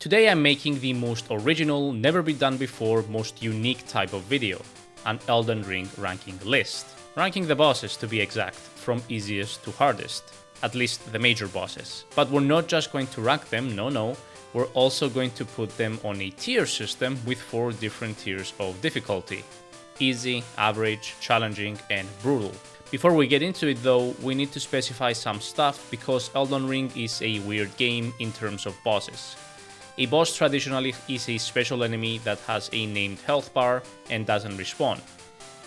Today I'm making the most original, never been done before, most unique type of video, an Elden Ring ranking list. Ranking the bosses to be exact, from easiest to hardest, at least the major bosses. But we're not just going to rank them, no, we're also going to put them on a tier system with 4 different tiers of difficulty: easy, average, challenging, and brutal. Before we get into it though, we need to specify some stuff because Elden Ring is a weird game in terms of bosses. A boss traditionally is a special enemy that has a named health bar and doesn't respawn.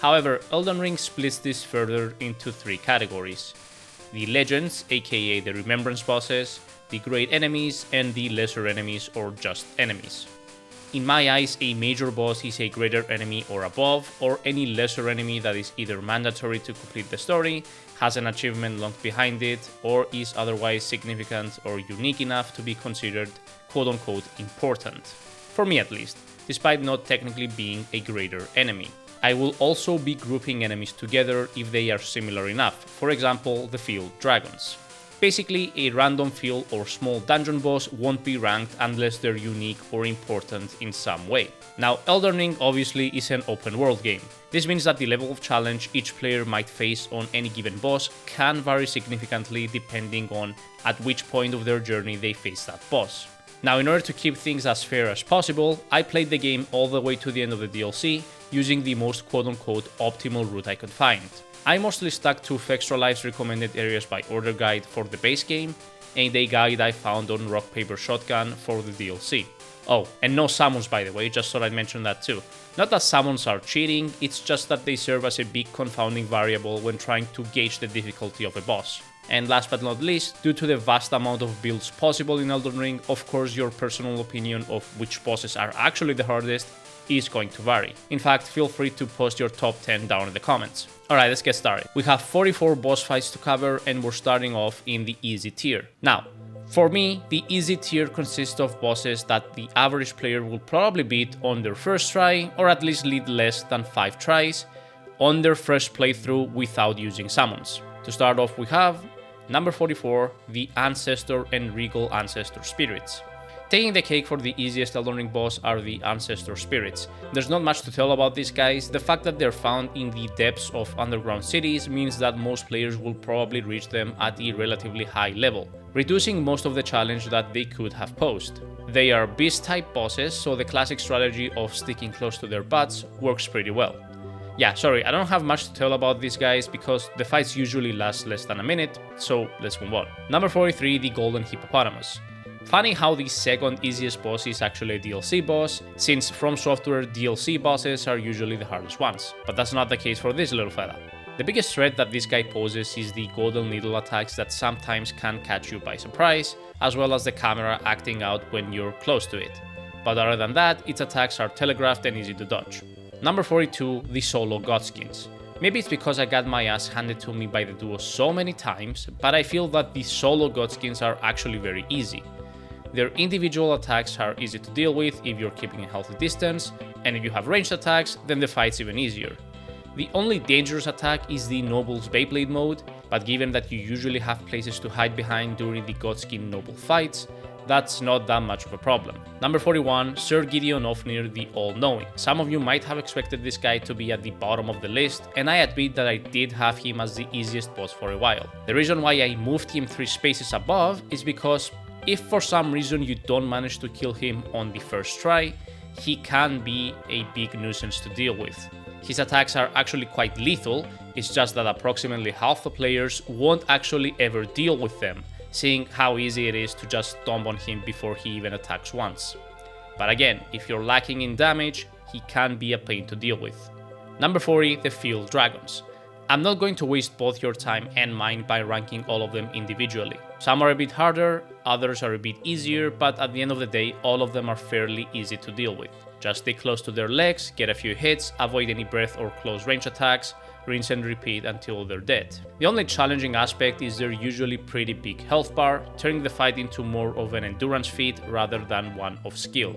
However, Elden Ring splits this further into 3 categories: the legends, aka the remembrance bosses, the great enemies, and the lesser enemies or just enemies. In my eyes, a major boss is a greater enemy or above, or any lesser enemy that is either mandatory to complete the story, has an achievement locked behind it, or is otherwise significant or unique enough to be considered quote-unquote important. For me at least, despite not technically being a greater enemy. I will also be grouping enemies together if they are similar enough, for example the field dragons. Basically, a random field or small dungeon boss won't be ranked unless they're unique or important in some way. Now, Elden Ring obviously is an open world game. This means that the level of challenge each player might face on any given boss can vary significantly depending on at which point of their journey they face that boss. Now, in order to keep things as fair as possible, I played the game all the way to the end of the DLC using the most quote-unquote optimal route I could find. I mostly stuck to Extra Life's recommended areas by order guide for the base game, and a guide I found on Rock Paper Shotgun for the DLC. Oh, and no summons by the way, just thought I'd mention that too. Not that summons are cheating, it's just that they serve as a big confounding variable when trying to gauge the difficulty of a boss. And last but not least, due to the vast amount of builds possible in Elden Ring, of course your personal opinion of which bosses are actually the hardest is going to vary. In fact, feel free to post your top 10 down in the comments. Alright, let's get started. We have 44 boss fights to cover and we're starting off in the easy tier. Now, for me, the easy tier consists of bosses that the average player will probably beat on their first try, or at least lead less than 5 tries, on their first playthrough without using summons. To start off we have number 44, the Ancestor and Regal Ancestor Spirits. Taking the cake for the easiest Elden Ring boss are the Ancestor Spirits. There's not much to tell about these guys. The fact that they're found in the depths of underground cities means that most players will probably reach them at a relatively high level, reducing most of the challenge that they could have posed. They are beast-type bosses, so the classic strategy of sticking close to their butts works pretty well. Yeah, sorry, I don't have much to tell about these guys because the fights usually last less than a minute, so let's move on. Number 43, the Golden Hippopotamus. Funny how the second easiest boss is actually a DLC boss, since From Software DLC bosses are usually the hardest ones, but that's not the case for this little fella. The biggest threat that this guy poses is the golden needle attacks that sometimes can catch you by surprise, as well as the camera acting out when you're close to it. But other than that, its attacks are telegraphed and easy to dodge. Number 42, the Solo Godskins. Maybe it's because I got my ass handed to me by the duo so many times, but I feel that the Solo Godskins are actually very easy. Their individual attacks are easy to deal with if you're keeping a healthy distance, and if you have ranged attacks, then the fight's even easier. The only dangerous attack is the Noble's Beyblade mode, but given that you usually have places to hide behind during the Godskin Noble fights, that's not that much of a problem. Number 41, Sir Gideon Ofnir the All-Knowing. Some of you might have expected this guy to be at the bottom of the list, and I admit that I did have him as the easiest boss for a while. The reason why I moved him 3 spaces above is because if for some reason you don't manage to kill him on the first try, he can be a big nuisance to deal with. His attacks are actually quite lethal, it's just that approximately half the players won't actually ever deal with them, seeing how easy it is to just stomp on him before he even attacks once. But again, if you're lacking in damage, he can be a pain to deal with. Number 40, the Field Dragons. I'm not going to waste both your time and mine by ranking all of them individually. Some are a bit harder, others are a bit easier, but at the end of the day, all of them are fairly easy to deal with. Just stay close to their legs, get a few hits, avoid any breath or close range attacks, rinse and repeat until they're dead. The only challenging aspect is their usually pretty big health bar, turning the fight into more of an endurance feat rather than one of skill.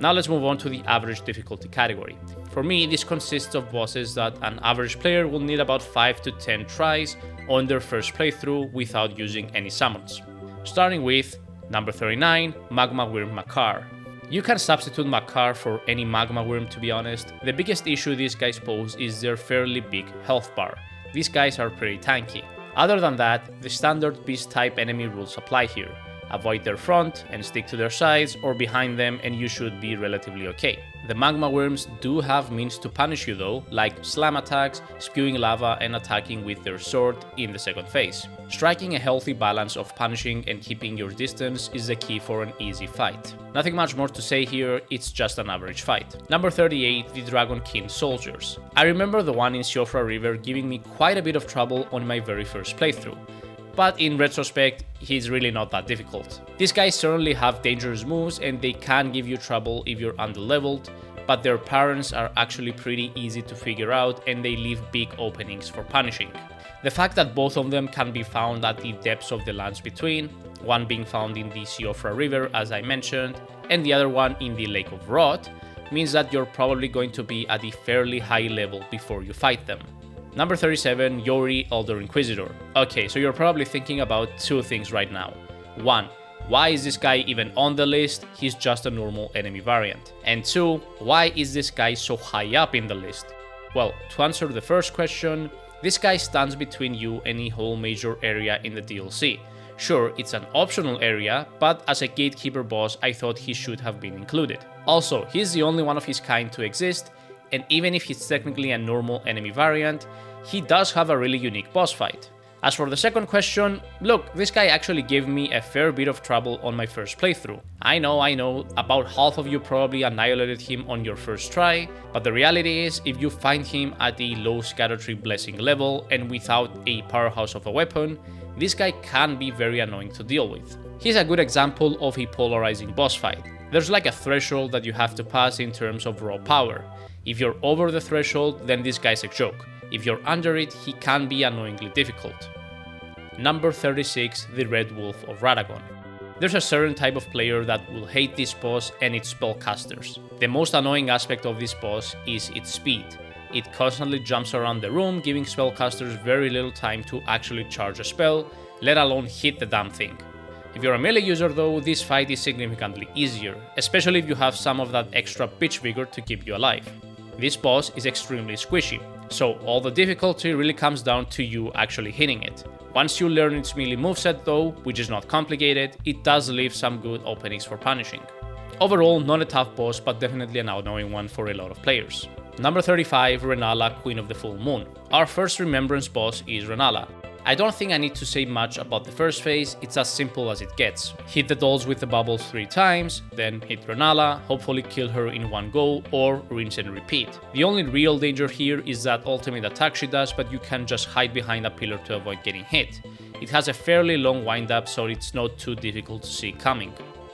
Now let's move on to the average difficulty category. For me, this consists of bosses that an average player will need about 5 to 10 tries on their first playthrough without using any summons. Starting with number 39, Magma Wyrm Makar. You can substitute Makar for any magma worm, to be honest. The biggest issue these guys pose is their fairly big health bar. These guys are pretty tanky. Other than that, the standard beast type enemy rules apply here. Avoid their front and stick to their sides or behind them and you should be relatively okay. The magma worms do have means to punish you though, like slam attacks, spewing lava and attacking with their sword in the second phase. Striking a healthy balance of punishing and keeping your distance is the key for an easy fight. Nothing much more to say here, it's just an average fight. Number 38, the Dragon King Soldiers. I remember the one in Siofra River giving me quite a bit of trouble on my very first playthrough. But in retrospect, he's really not that difficult. These guys certainly have dangerous moves and they can give you trouble if you're underleveled, but their patterns are actually pretty easy to figure out and they leave big openings for punishing. The fact that both of them can be found at the depths of the lands between, one being found in the Siofra River as I mentioned, and the other one in the Lake of Rot, means that you're probably going to be at a fairly high level before you fight them. Number 37, Yori Elder Inquisitor. Okay, so you're probably thinking about two things right now. One, why is this guy even on the list? He's just a normal enemy variant. And two, why is this guy so high up in the list? Well, to answer the first question, this guy stands between you and a whole major area in the DLC. Sure, it's an optional area, but as a gatekeeper boss, I thought he should have been included. Also, he's the only one of his kind to exist, and even if he's technically a normal enemy variant, he does have a really unique boss fight. As for the second question, look, this guy actually gave me a fair bit of trouble on my first playthrough. I know, about half of you probably annihilated him on your first try, but the reality is, if you find him at a low Scattertree Blessing level and without a powerhouse of a weapon, this guy can be very annoying to deal with. He's a good example of a polarizing boss fight. There's like a threshold that you have to pass in terms of raw power. If you're over the threshold, then this guy's a joke. If you're under it, he can be annoyingly difficult. Number 36, the Red Wolf of Radagon. There's a certain type of player that will hate this boss and its spellcasters. The most annoying aspect of this boss is its speed. It constantly jumps around the room, giving spellcasters very little time to actually charge a spell, let alone hit the damn thing. If you're a melee user though, this fight is significantly easier, especially if you have some of that extra pitch vigor to keep you alive. This boss is extremely squishy, so all the difficulty really comes down to you actually hitting it. Once you learn its melee moveset though, which is not complicated, it does leave some good openings for punishing. Overall, not a tough boss, but definitely an annoying one for a lot of players. Number 35, Renala, Queen of the Full Moon. Our first remembrance boss is Renala. I don't think I need to say much about the first phase, it's as simple as it gets. Hit the dolls with the bubbles 3 times, then hit Renala, hopefully kill her in one go, or rinse and repeat. The only real danger here is that ultimate attack she does, but you can just hide behind a pillar to avoid getting hit. It has a fairly long wind-up, so it's not too difficult to see coming.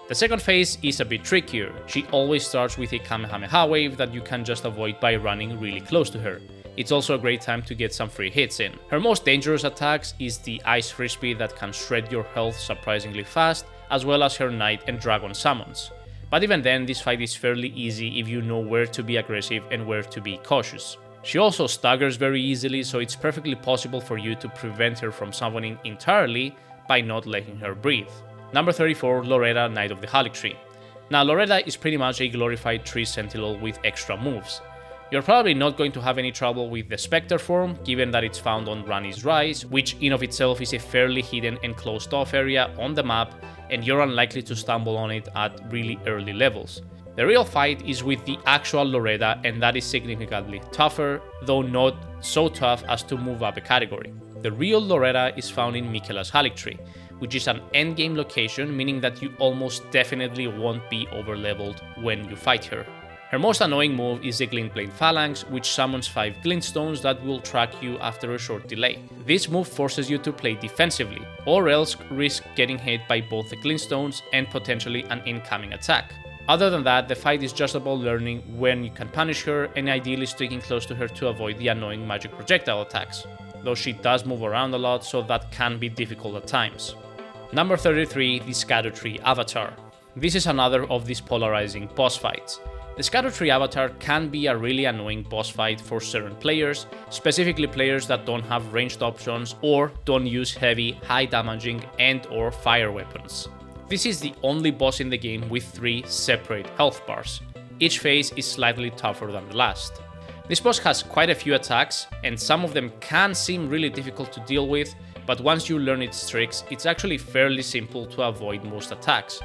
The second phase is a bit trickier. She always starts with a Kamehameha wave that you can just avoid by running really close to her. It's also a great time to get some free hits in. Her most dangerous attacks is the Ice Frisbee that can shred your health surprisingly fast, as well as her Knight and Dragon summons. But even then, this fight is fairly easy if you know where to be aggressive and where to be cautious. She also staggers very easily, so it's perfectly possible for you to prevent her from summoning entirely by not letting her breathe. Number 34, Loretta, Knight of the Erdtree. Now, Loretta is pretty much a glorified tree sentinel with extra moves. You're probably not going to have any trouble with the Spectre form, given that it's found on Ranni's Rise, which in of itself is a fairly hidden and closed off area on the map, and you're unlikely to stumble on it at really early levels. The real fight is with the actual Loretta, and that is significantly tougher, though not so tough as to move up a category. The real Loretta is found in Miquella's Erdtree, which is an endgame location, meaning that you almost definitely won't be overleveled when you fight her. Her most annoying move is the Glintblade Phalanx, which summons 5 glintstones that will track you after a short delay. This move forces you to play defensively, or else risk getting hit by both the glintstones and potentially an incoming attack. Other than that, the fight is just about learning when you can punish her and ideally sticking close to her to avoid the annoying magic projectile attacks, though she does move around a lot, so that can be difficult at times. Number 33, the Scattertree Avatar. This is another of these polarizing boss fights. The Scattertree Avatar can be a really annoying boss fight for certain players, specifically players that don't have ranged options or don't use heavy, high damaging and/or fire weapons. This is the only boss in the game with 3 separate health bars. Each phase is slightly tougher than the last. This boss has quite a few attacks, and some of them can seem really difficult to deal with, but once you learn its tricks, it's actually fairly simple to avoid most attacks.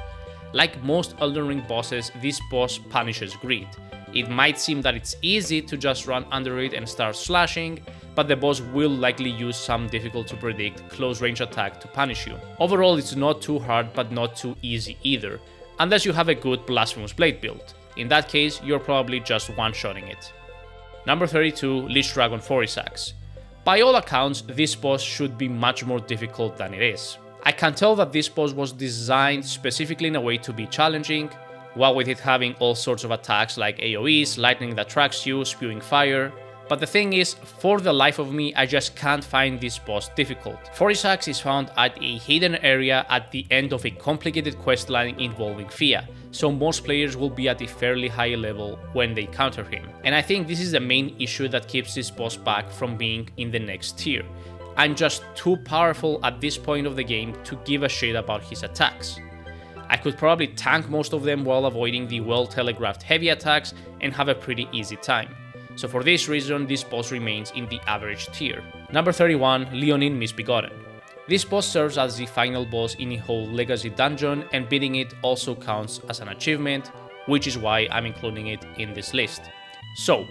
Like most Elden Ring bosses, this boss punishes greed. It might seem that it's easy to just run under it and start slashing, but the boss will likely use some difficult to predict close range attack to punish you. Overall, it's not too hard but not too easy either, unless you have a good Blasphemous Blade build. In that case, you're probably just one-shotting it. Number 32, Lich Dragon Forisax. By all accounts, this boss should be much more difficult than it is. I can tell that this boss was designed specifically in a way to be challenging, while with it having all sorts of attacks like AoEs, lightning that tracks you, spewing fire. But the thing is, for the life of me, I just can't find this boss difficult. Forisax is found at a hidden area at the end of a complicated questline involving Fia, so most players will be at a fairly high level when they counter him. And I think this is the main issue that keeps this boss back from being in the next tier. I'm just too powerful at this point of the game to give a shit about his attacks. I could probably tank most of them while avoiding the well-telegraphed heavy attacks and have a pretty easy time. So for this reason, this boss remains in the average tier. Number 31, Leonin Misbegotten. This boss serves as the final boss in a whole legacy dungeon, and beating it also counts as an achievement, which is why I'm including it in this list. So,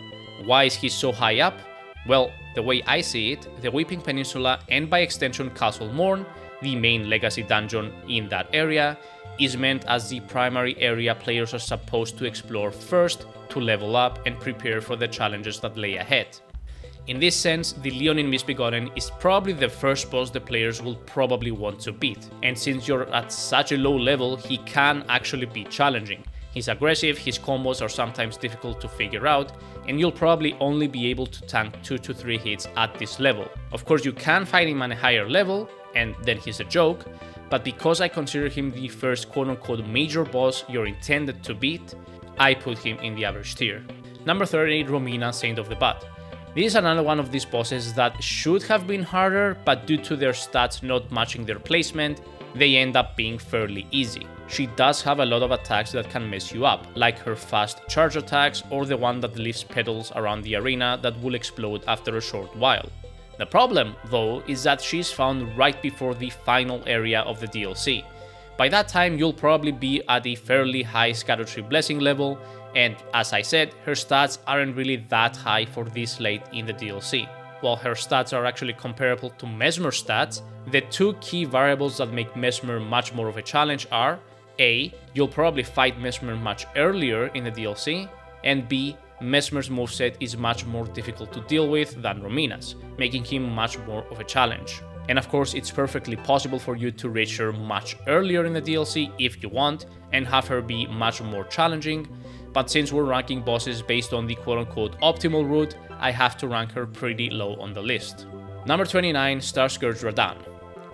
why is he so high up? Well, the way I see it, the Weeping Peninsula and by extension Castle Morn, the main legacy dungeon in that area, is meant as the primary area players are supposed to explore first to level up and prepare for the challenges that lay ahead. In this sense, the Leonin Misbegotten is probably the first boss the players will probably want to beat, and since you're at such a low level, he can actually be challenging. He's aggressive, his combos are sometimes difficult to figure out, and you'll probably only be able to tank 2 to 3 hits at this level. Of course, you can fight him on a higher level, and then he's a joke, but because I consider him the first quote-unquote major boss you're intended to beat, I put him in the average tier. Number 30, Romina, Saint of the Bud. This is another one of these bosses that should have been harder, but due to their stats not matching their placement, they end up being fairly easy. She does have a lot of attacks that can mess you up, like her fast charge attacks or the one that leaves petals around the arena that will explode after a short while. The problem, though, is that she's found right before the final area of the DLC. By that time, you'll probably be at a fairly high Scattertree Blessing level, and as I said, her stats aren't really that high for this late in the DLC. While her stats are actually comparable to Mesmer stats, the 2 key variables that make Mesmer much more of a challenge are A. You'll probably fight Mesmer much earlier in the DLC, and B. Mesmer's moveset is much more difficult to deal with than Romina's, making him much more of a challenge. And of course, it's perfectly possible for you to reach her much earlier in the DLC if you want, and have her be much more challenging, but since we're ranking bosses based on the quote-unquote optimal route, I have to rank her pretty low on the list. Number 29, Starscourge Radahn.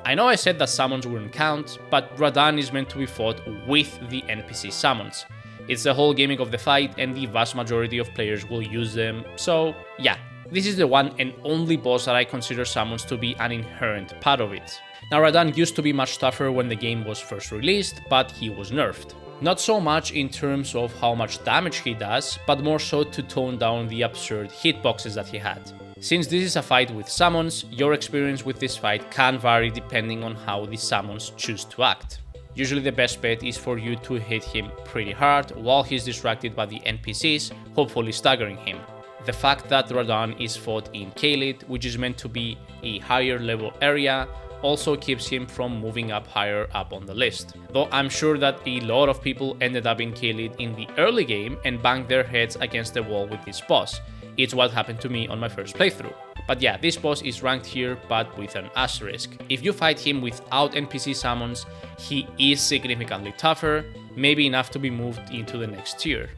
I know I said that summons wouldn't count, but Radahn is meant to be fought with the NPC summons. It's the whole gimmick of the fight, and the vast majority of players will use them, so yeah, this is the one and only boss that I consider summons to be an inherent part of it. Now, Radahn used to be much tougher when the game was first released, but he was nerfed. Not so much in terms of how much damage he does, but more so to tone down the absurd hitboxes that he had. Since this is a fight with summons, your experience with this fight can vary depending on how the summons choose to act. Usually the best bet is for you to hit him pretty hard while he's distracted by the NPCs, hopefully staggering him. The fact that Radahn is fought in Caelid, which is meant to be a higher level area, also keeps him from moving up higher up on the list. Though I'm sure that a lot of people ended up in Caelid in the early game and banged their heads against the wall with this boss. It's what happened to me on my first playthrough. But yeah, this boss is ranked here, but with an asterisk. If you fight him without NPC summons, he is significantly tougher, maybe enough to be moved into the next tier.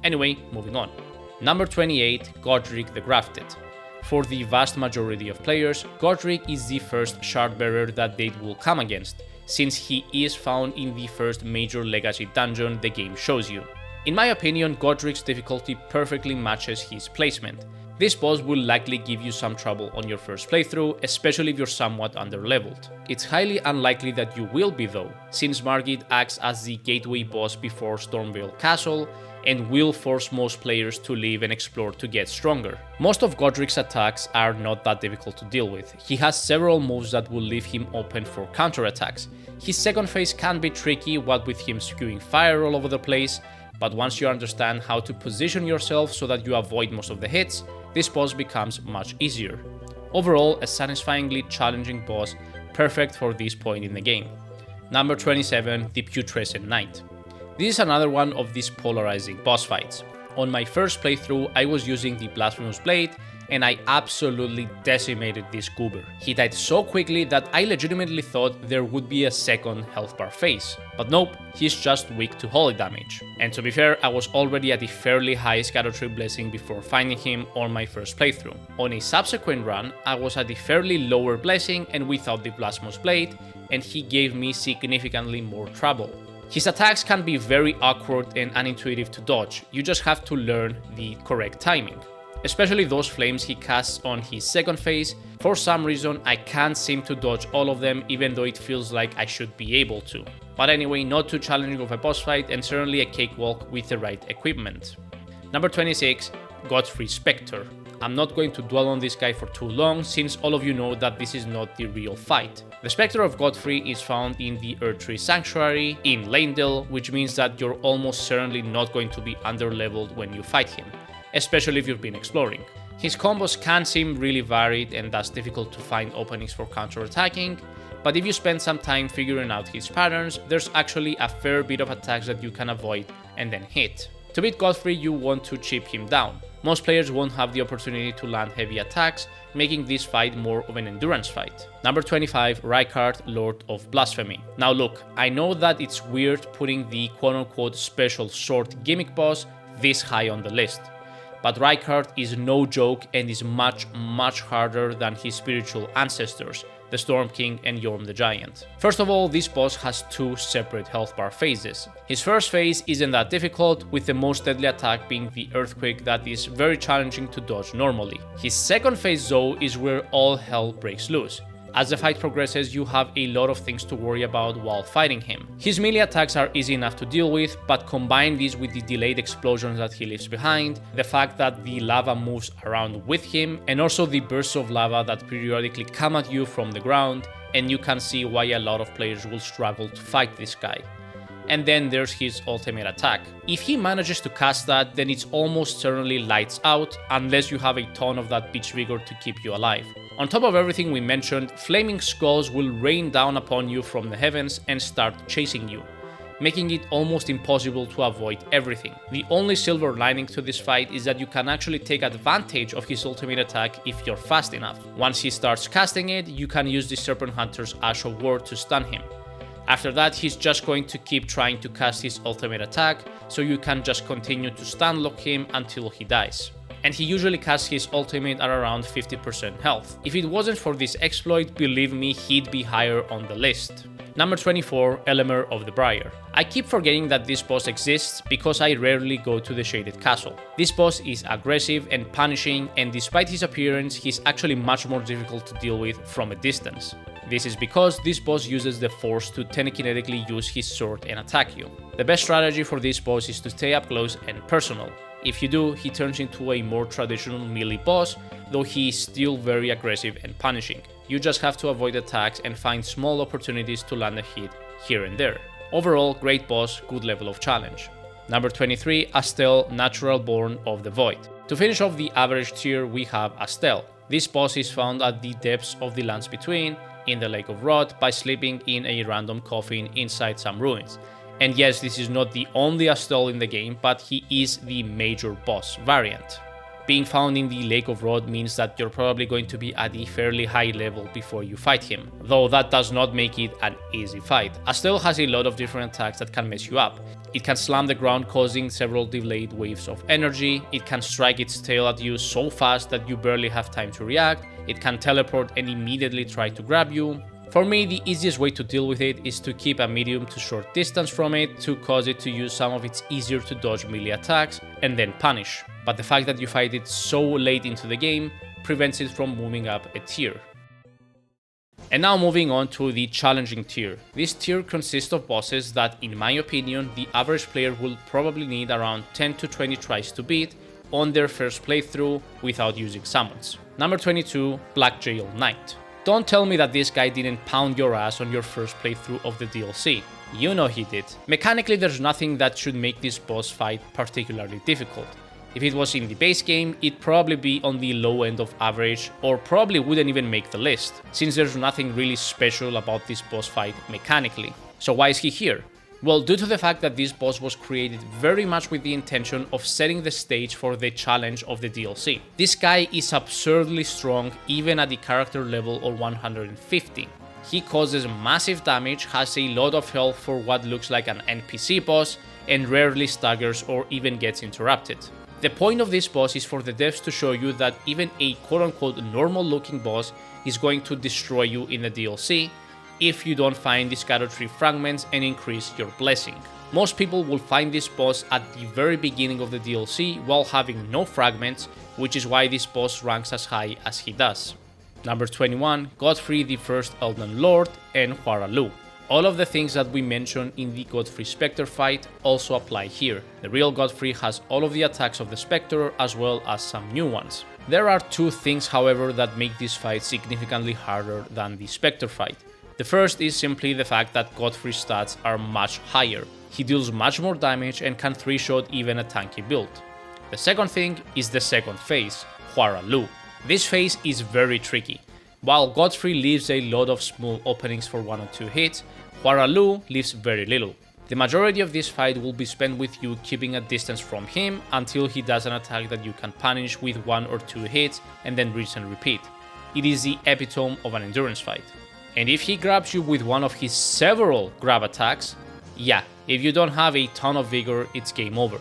Anyway, moving on. Number 28, Godric the Grafted. For the vast majority of players, Godric is the first shardbearer that they will come against, since he is found in the first major legacy dungeon the game shows you. In my opinion, Godric's difficulty perfectly matches his placement. This boss will likely give you some trouble on your first playthrough, especially if you're somewhat underleveled. It's highly unlikely that you will be though, since Margit acts as the gateway boss before Stormveil Castle, and will force most players to leave and explore to get stronger. Most of Godric's attacks are not that difficult to deal with. He has several moves that will leave him open for counterattacks. His second phase can be tricky, what with him spewing fire all over the place, but once you understand how to position yourself so that you avoid most of the hits, this boss becomes much easier. Overall, a satisfyingly challenging boss, perfect for this point in the game. Number 27, the Putrescent Knight. This is another one of these polarizing boss fights. On my first playthrough, I was using the Blasphemous Blade, and I absolutely decimated this goober. He died so quickly that I legitimately thought there would be a second health bar phase. But nope, he's just weak to holy damage. And to be fair, I was already at a fairly high Scattertree Blessing before finding him on my first playthrough. On a subsequent run, I was at a fairly lower Blessing and without the Blasphemous Blade, and he gave me significantly more trouble. His attacks can be very awkward and unintuitive to dodge, you just have to learn the correct timing. Especially those flames he casts on his second phase. For some reason, I can't seem to dodge all of them, even though it feels like I should be able to. But anyway, not too challenging of a boss fight, and certainly a cakewalk with the right equipment. Number 26, Godfrey Spectre. I'm not going to dwell on this guy for too long, since all of you know that this is not the real fight. The Spectre of Godfrey is found in the Erdtree Sanctuary in Leyndell, which means that you're almost certainly not going to be underleveled when you fight him, especially if you've been exploring. His combos can seem really varied and thus difficult to find openings for counterattacking, but if you spend some time figuring out his patterns, there's actually a fair bit of attacks that you can avoid and then hit. To beat Godfrey, you want to chip him down. Most players won't have the opportunity to land heavy attacks, making this fight more of an endurance fight. Number 25, Rykard, Lord of Blasphemy. Now look, I know that it's weird putting the quote-unquote special sword gimmick boss this high on the list, but Rykard is no joke and is much harder than his spiritual ancestors, the Storm King and Yorm the Giant. First of all, this boss has two separate health bar phases. His first phase isn't that difficult, with the most deadly attack being the Earthquake that is very challenging to dodge normally. His second phase though is where all hell breaks loose. As the fight progresses, you have a lot of things to worry about while fighting him. His melee attacks are easy enough to deal with, but combine these with the delayed explosions that he leaves behind, the fact that the lava moves around with him, and also the bursts of lava that periodically come at you from the ground, and you can see why a lot of players will struggle to fight this guy. And then there's his ultimate attack. If he manages to cast that, then it's almost certainly lights out, unless you have a ton of that Beach Vigor to keep you alive. On top of everything we mentioned, flaming skulls will rain down upon you from the heavens and start chasing you, making it almost impossible to avoid everything. The only silver lining to this fight is that you can actually take advantage of his ultimate attack if you're fast enough. Once he starts casting it, you can use the Serpent Hunter's Ash of War to stun him. After that, he's just going to keep trying to cast his ultimate attack, so you can just continue to stun lock him until he dies. And he usually casts his ultimate at around 50% health. If it wasn't for this exploit, believe me, he'd be higher on the list. Number 24, Elemer of the Briar. I keep forgetting that this boss exists because I rarely go to the Shaded Castle. This boss is aggressive and punishing, and despite his appearance, he's actually much more difficult to deal with from a distance. This is because this boss uses the Force to telekinetically use his sword and attack you. The best strategy for this boss is to stay up close and personal. If you do, he turns into a more traditional melee boss, though he is still very aggressive and punishing. You just have to avoid attacks and find small opportunities to land a hit here and there. Overall, great boss, good level of challenge. Number 23, Astel, Natural Born of the Void. To finish off the average tier, we have Astel. This boss is found at the depths of the Lands Between, in the Lake of Rot, by sleeping in a random coffin inside some ruins. And yes, this is not the only Astel in the game, but he is the major boss variant. Being found in the Lake of Rot means that you're probably going to be at a fairly high level before you fight him, though that does not make it an easy fight. Astel has a lot of different attacks that can mess you up. It can slam the ground, causing several delayed waves of energy. It can strike its tail at you so fast that you barely have time to react. It can teleport and immediately try to grab you. For me, the easiest way to deal with it is to keep a medium to short distance from it to cause it to use some of its easier to dodge melee attacks and then punish, but the fact that you fight it so late into the game prevents it from moving up a tier. And now moving on to the challenging tier. This tier consists of bosses that, in my opinion, the average player will probably need around 10 to 20 tries to beat on their first playthrough without using summons. Number 22, Black Jail Knight. Don't tell me that this guy didn't pound your ass on your first playthrough of the DLC. You know he did. Mechanically, there's nothing that should make this boss fight particularly difficult. If it was in the base game, it'd probably be on the low end of average, or probably wouldn't even make the list, since there's nothing really special about this boss fight mechanically. So why is he here? Well, due to the fact that this boss was created very much with the intention of setting the stage for the challenge of the DLC. This guy is absurdly strong even at the character level of 150. He causes massive damage, has a lot of health for what looks like an NPC boss, and rarely staggers or even gets interrupted. The point of this boss is for the devs to show you that even a quote-unquote normal looking boss is going to destroy you in the DLC if you don't find these Erdtree fragments and increase your blessing. Most people will find this boss at the very beginning of the DLC while having no fragments, which is why this boss ranks as high as he does. Number 21, Godfrey the First Elden Lord and Huara Lu. All of the things that we mentioned in the Godfrey Spectre fight also apply here. The real Godfrey has all of the attacks of the Spectre as well as some new ones. There are two things, however, that make this fight significantly harder than the Spectre fight. The first is simply the fact that Godfrey's stats are much higher. He deals much more damage and can 3-shot even a tanky build. The second thing is the second phase, Huara Lu. This phase is very tricky. While Godfrey leaves a lot of small openings for 1 or 2 hits, Huara Lu leaves very little. The majority of this fight will be spent with you keeping a distance from him until he does an attack that you can punish with 1 or 2 hits and then rinse and repeat. It is the epitome of an endurance fight. And if he grabs you with one of his several grab attacks, yeah, if you don't have a ton of vigor, it's game over.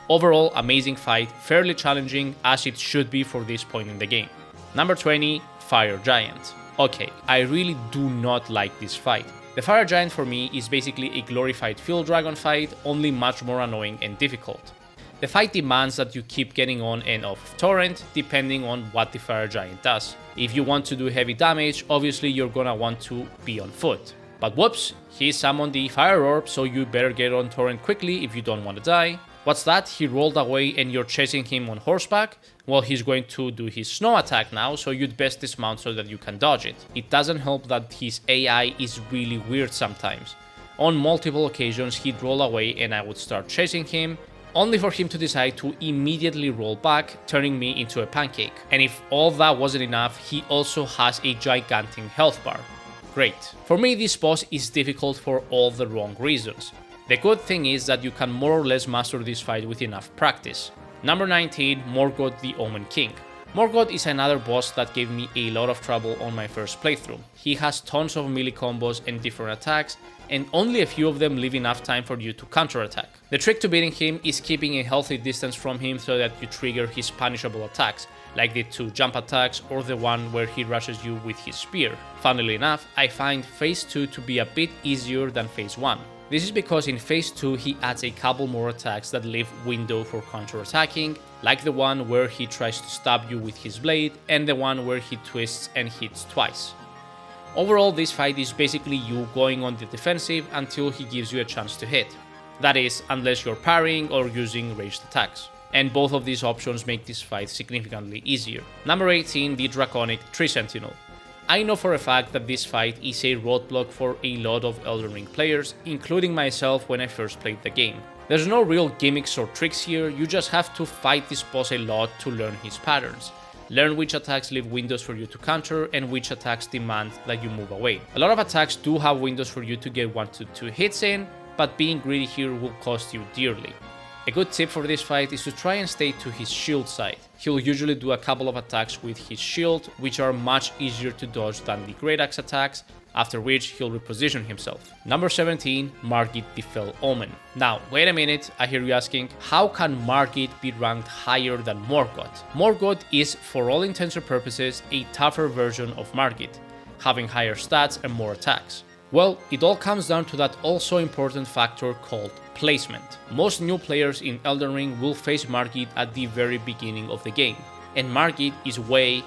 Overall, amazing fight, fairly challenging as it should be for this point in the game. Number 20, Fire Giant. Okay, I really do not like this fight. The Fire Giant for me is basically a glorified Field Dragon fight, only much more annoying and difficult. The fight demands that you keep getting on and off torrent depending on what the Fire Giant does. If you want to do heavy damage, obviously you're gonna want to be on foot. But whoops, he summoned the Fire Orb, so you better get on torrent quickly if you don't want to die. What's that? He rolled away and you're chasing him on horseback? Well, he's going to do his snow attack now, so you'd best dismount so that you can dodge it. It doesn't help that his AI is really weird sometimes. On multiple occasions he'd roll away and I would start chasing him, only for him to decide to immediately roll back, turning me into a pancake. And if all that wasn't enough, he also has a gigantic health bar. Great. For me, this boss is difficult for all the wrong reasons. The good thing is that you can more or less master this fight with enough practice. Number 19, Morgoth the Omen King. Morgoth is another boss that gave me a lot of trouble on my first playthrough. He has tons of melee combos and different attacks, and only a few of them leave enough time for you to counterattack. The trick to beating him is keeping a healthy distance from him so that you trigger his punishable attacks, like the 2 jump attacks or the one where he rushes you with his spear. Funnily enough, I find phase 2 to be a bit easier than phase 1. This is because in phase 2 he adds a couple more attacks that leave window for counterattacking, like the one where he tries to stab you with his blade and the one where he twists and hits twice. Overall, this fight is basically you going on the defensive until he gives you a chance to hit. That is, unless you're parrying or using ranged attacks. And both of these options make this fight significantly easier. Number 18, the Draconic Tree Sentinel. I know for a fact that this fight is a roadblock for a lot of Elden Ring players, including myself when I first played the game. There's no real gimmicks or tricks here, you just have to fight this boss a lot to learn his patterns. Learn which attacks leave windows for you to counter and which attacks demand that you move away. A lot of attacks do have windows for you to get 1 to 2 hits in, but being greedy here will cost you dearly. A good tip for this fight is to try and stay to his shield side. He'll usually do a couple of attacks with his shield, which are much easier to dodge than the Great Axe attacks, after which he'll reposition himself. Number 17, Margit the Fell Omen. Now, wait a minute, I hear you asking, how can Margit be ranked higher than Morgoth? Morgoth is, for all intents and purposes, a tougher version of Margit. having higher stats and more attacks? Well, it all comes down to that also important factor called placement. Most new players in Elden Ring will face Margit at the very beginning of the game, and Margit is way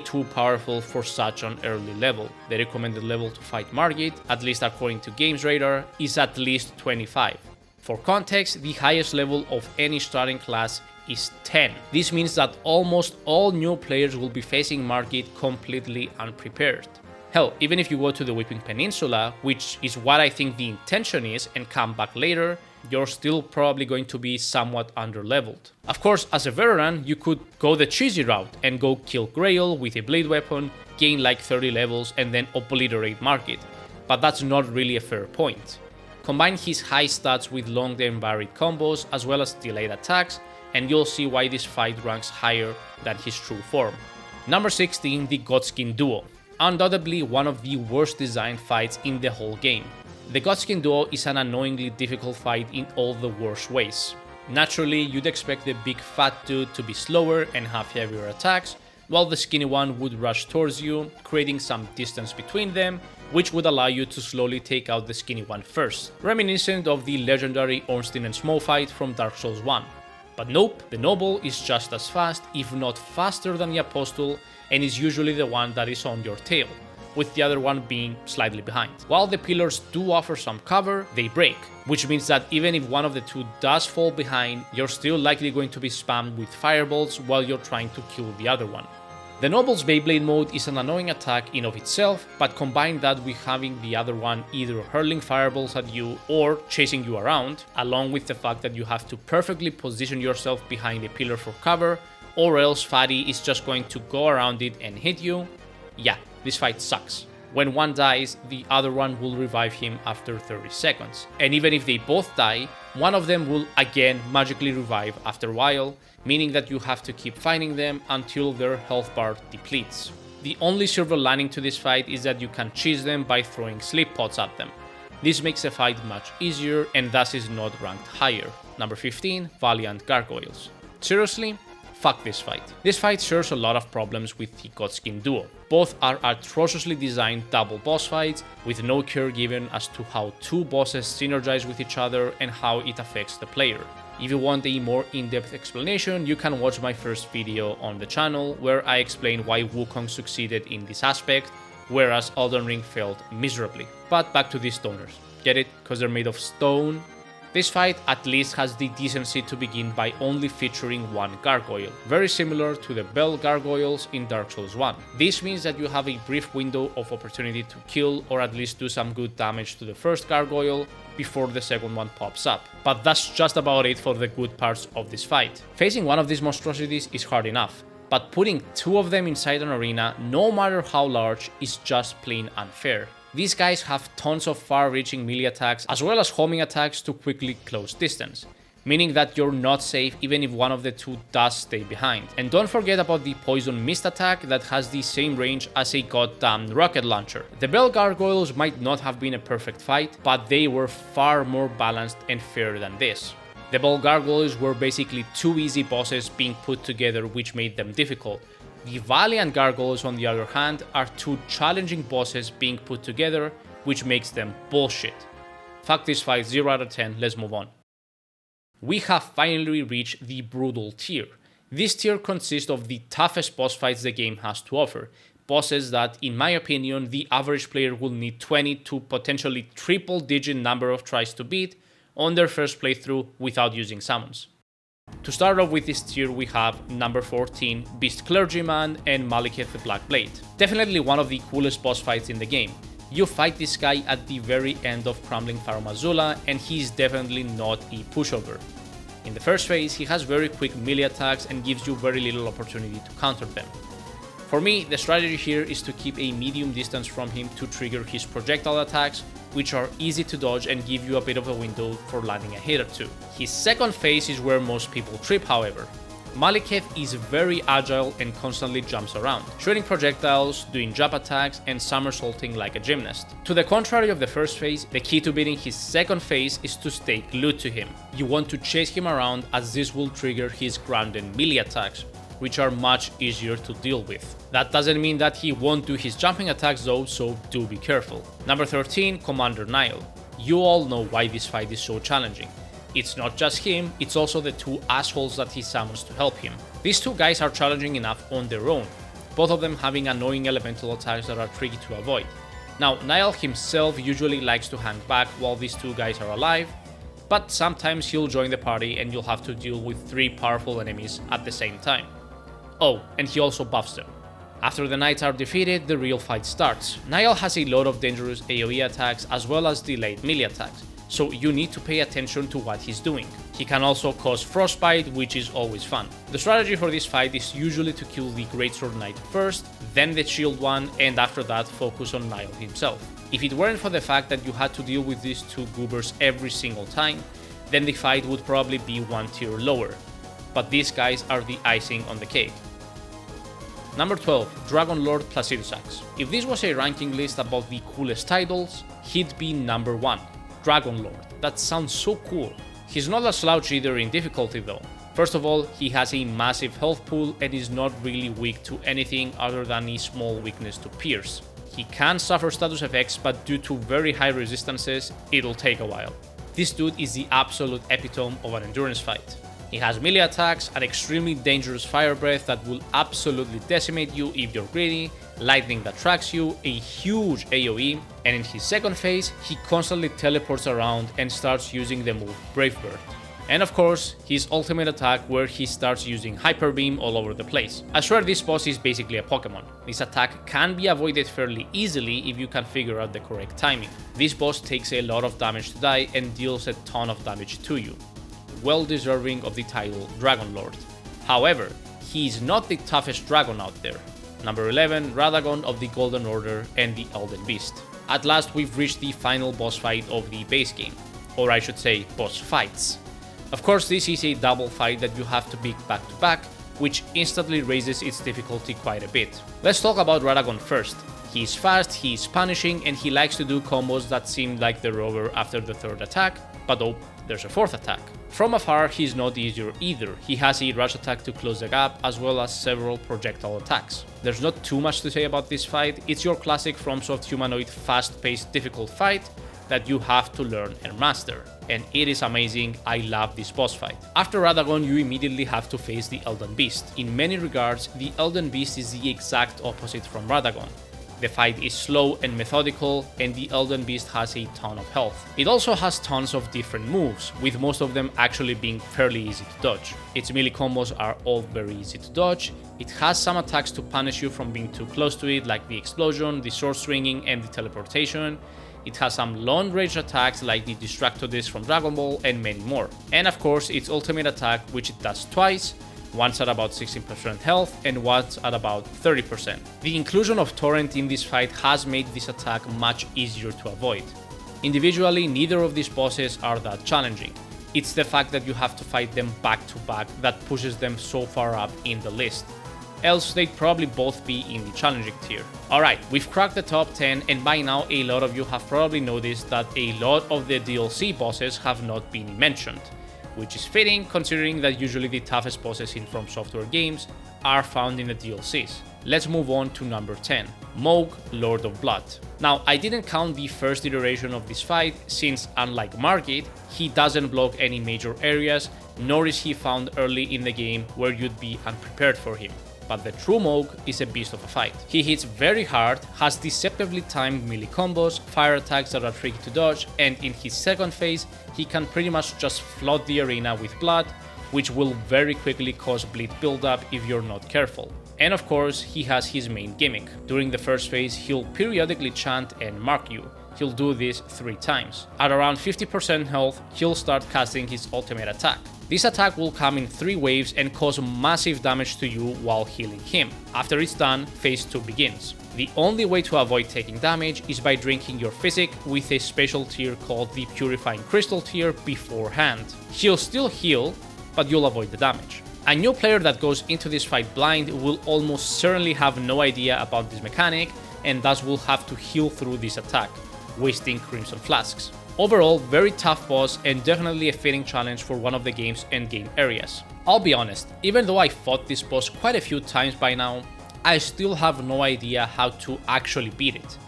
too powerful for such an early level. The recommended level to fight Margit, at least according to Games Radar, is at least 25. For context, the highest level of any starting class is 10. This means that almost all new players will be facing Margit completely unprepared. Hell, even if you go to the Weeping Peninsula, which is what I think the intention is, and come back later, you're still probably going to be somewhat underleveled. Of course, as a veteran, you could go the cheesy route and go kill Grail with a blade weapon, gain like 30 levels, and then obliterate Margit, but that's not really a fair point. Combine his high stats with long and varied combos, as well as delayed attacks, and you'll see why this fight ranks higher than his true form. Number 16, the Godskin Duo. Undoubtedly one of the worst designed fights in the whole game. The Godskin Duo is an annoyingly difficult fight in all the worst ways. Naturally, you'd expect the big fat dude to be slower and have heavier attacks, while the skinny one would rush towards you, creating some distance between them, which would allow you to slowly take out the skinny one first, reminiscent of the legendary Ornstein and Smough fight from Dark Souls 1. But nope, the Noble is just as fast, if not faster than the Apostle, and is usually the one that is on your tail, with the other one being slightly behind. While the pillars do offer some cover, they break, which means that even if one of the two does fall behind, you're still likely going to be spammed with fireballs while you're trying to kill the other one. The Noble's Beyblade mode is an annoying attack in of itself, but combine that with having the other one either hurling fireballs at you or chasing you around, along with the fact that you have to perfectly position yourself behind a pillar for cover, or else Fatty is just going to go around it and hit you. Yeah, this fight sucks. When one dies, the other one will revive him after 30 seconds. And even if they both die, one of them will again magically revive after a while, meaning that you have to keep fighting them until their health bar depletes. The only silver lining to this fight is that you can cheese them by throwing sleep pots at them. This makes the fight much easier and thus is not ranked higher. Number 15, Valiant Gargoyles. Seriously? Fuck this fight. This fight shares a lot of problems with the Godskin Duo. Both are atrociously designed double boss fights with no care given as to how two bosses synergize with each other and how it affects the player. If you want a more in-depth explanation, you can watch my first video on the channel where I explain why Wukong succeeded in this aspect, whereas Elden Ring failed miserably. But back to these stoners. Get it? Because they're made of stone? This fight at least has the decency to begin by only featuring one gargoyle, very similar to the bell gargoyles in Dark Souls 1. This means that you have a brief window of opportunity to kill or at least do some good damage to the first gargoyle before the second one pops up. But that's just about it for the good parts of this fight. Facing one of these monstrosities is hard enough, but putting two of them inside an arena, no matter how large, is just plain unfair. These guys have tons of far-reaching melee attacks as well as homing attacks to quickly close distance, meaning that you're not safe even if one of the two does stay behind. And don't forget about the poison mist attack that has the same range as a goddamn rocket launcher. The Bell Gargoyles might not have been a perfect fight, but they were far more balanced and fair than this. The Bell Gargoyles were basically two easy bosses being put together, which made them difficult. The Valiant Gargoyles, on the other hand, are two challenging bosses being put together, which makes them bullshit. Fuck this fight, 0 out of 10, let's move on. We have finally reached the Brutal tier. This tier consists of the toughest boss fights the game has to offer, bosses that, in my opinion, the average player will need 20 to potentially triple-digit number of tries to beat on their first playthrough without using summons. To start off with this tier, we have number 14, Beast Clergyman and Malekith the Black Blade. Definitely one of the coolest boss fights in the game. You fight this guy at the very end of Crumbling Farum Azula, and he's definitely not a pushover. In the first phase, he has very quick melee attacks and gives you very little opportunity to counter them. For me, the strategy here is to keep a medium distance from him to trigger his projectile attacks, which are easy to dodge and give you a bit of a window for landing a hit or two. His second phase is where most people trip, however. Malekith is very agile and constantly jumps around, shooting projectiles, doing jump attacks, and somersaulting like a gymnast. To the contrary of the first phase, the key to beating his second phase is to stay glued to him. You want to chase him around, as this will trigger his ground and melee attacks, which are much easier to deal with. That doesn't mean that he won't do his jumping attacks though, so do be careful. Number 13, Commander Niall. You all know why this fight is so challenging. It's not just him, it's also the two assholes that he summons to help him. These two guys are challenging enough on their own, both of them having annoying elemental attacks that are tricky to avoid. Now, Niall himself usually likes to hang back while these two guys are alive, but sometimes he'll join the party and you'll have to deal with 3 powerful enemies at the same time. Oh, and he also buffs them. After the knights are defeated, the real fight starts. Niall has a lot of dangerous AoE attacks as well as delayed melee attacks, so you need to pay attention to what he's doing. He can also cause frostbite, which is always fun. The strategy for this fight is usually to kill the Greatsword Knight first, then the shield one, and after that focus on Niall himself. If it weren't for the fact that you had to deal with these two goobers every single time, then the fight would probably be 1 tier lower. But these guys are the icing on the cake. Number 12, Dragon Lord Placidusax. If this was a ranking list about the coolest titles, he'd be number 1. Dragon Lord. That sounds so cool. He's not a slouch either in difficulty though. First of all, he has a massive health pool and is not really weak to anything other than a small weakness to Pierce. He can suffer status effects, but due to very high resistances, it'll take a while. This dude is the absolute epitome of an endurance fight. He has melee attacks, an extremely dangerous fire breath that will absolutely decimate you if you're greedy, lightning that tracks you, a huge AoE, and in his second phase, he constantly teleports around and starts using the move Brave Bird. And of course, his ultimate attack where he starts using Hyper Beam all over the place. I swear this boss is basically a Pokemon. This attack can be avoided fairly easily if you can figure out the correct timing. This boss takes a lot of damage to die and deals a ton of damage to you. Well deserving of the title Dragon Lord. However, he is not the toughest dragon out there. Number 11, Radagon of the Golden Order and the Elden Beast. At last we've reached the final boss fight of the base game. Or I should say, boss fights. Of course, this is a double fight that you have to beat back to back, which instantly raises its difficulty quite a bit. Let's talk about Radagon first. He's fast, he's punishing, and he likes to do combos that seem like they're over after the 3rd attack, but oh, there's a 4th attack. From afar, he's not easier either. He has a rush attack to close the gap, as well as several projectile attacks. There's not too much to say about this fight. It's your classic FromSoft humanoid fast-paced difficult fight that you have to learn and master. And it is amazing. I love this boss fight. After Radagon, you immediately have to face the Elden Beast. In many regards, the Elden Beast is the exact opposite from Radagon. The fight is slow and methodical, and the Elden Beast has a ton of health. It also has tons of different moves, with most of them actually being fairly easy to dodge. Its melee combos are all very easy to dodge. It has some attacks to punish you from being too close to it, like the explosion, the sword swinging, and the teleportation. It has some long range attacks like the Distracto Disc from Dragon Ball and many more. And of course its ultimate attack, which it does twice, once at about 16% health and once at about 30%. The inclusion of Torrent in this fight has made this attack much easier to avoid. Individually, neither of these bosses are that challenging. It's the fact that you have to fight them back to back that pushes them so far up in the list. Else they'd probably both be in the challenging tier. Alright, we've cracked the top 10, and by now a lot of you have probably noticed that a lot of the DLC bosses have not been mentioned, which is fitting considering that usually the toughest bosses in From Software games are found in the DLCs. Let's move on to number 10, Mohg, Lord of Blood. Now, I didn't count the first iteration of this fight since, unlike Margit, he doesn't block any major areas, nor is he found early in the game where you'd be unprepared for him. But the true Mohg is a beast of a fight. He hits very hard, has deceptively timed melee combos, fire attacks that are tricky to dodge, and in his second phase, he can pretty much just flood the arena with blood, which will very quickly cause bleed buildup if you're not careful. And of course, he has his main gimmick. During the first phase, he'll periodically chant and mark you. He'll do this 3 times. At around 50% health, he'll start casting his ultimate attack. This attack will come in 3 waves and cause massive damage to you while healing him. After it's done, phase 2 begins. The only way to avoid taking damage is by drinking your physic with a special tier called the Purifying Crystal tier beforehand. He'll still heal, but you'll avoid the damage. A new player that goes into this fight blind will almost certainly have no idea about this mechanic, and thus will have to heal through this attack, wasting Crimson Flasks. Overall, very tough boss and definitely a fitting challenge for one of the game's endgame areas. I'll be honest, even though I fought this boss quite a few times by now, I still have no idea how to actually beat it.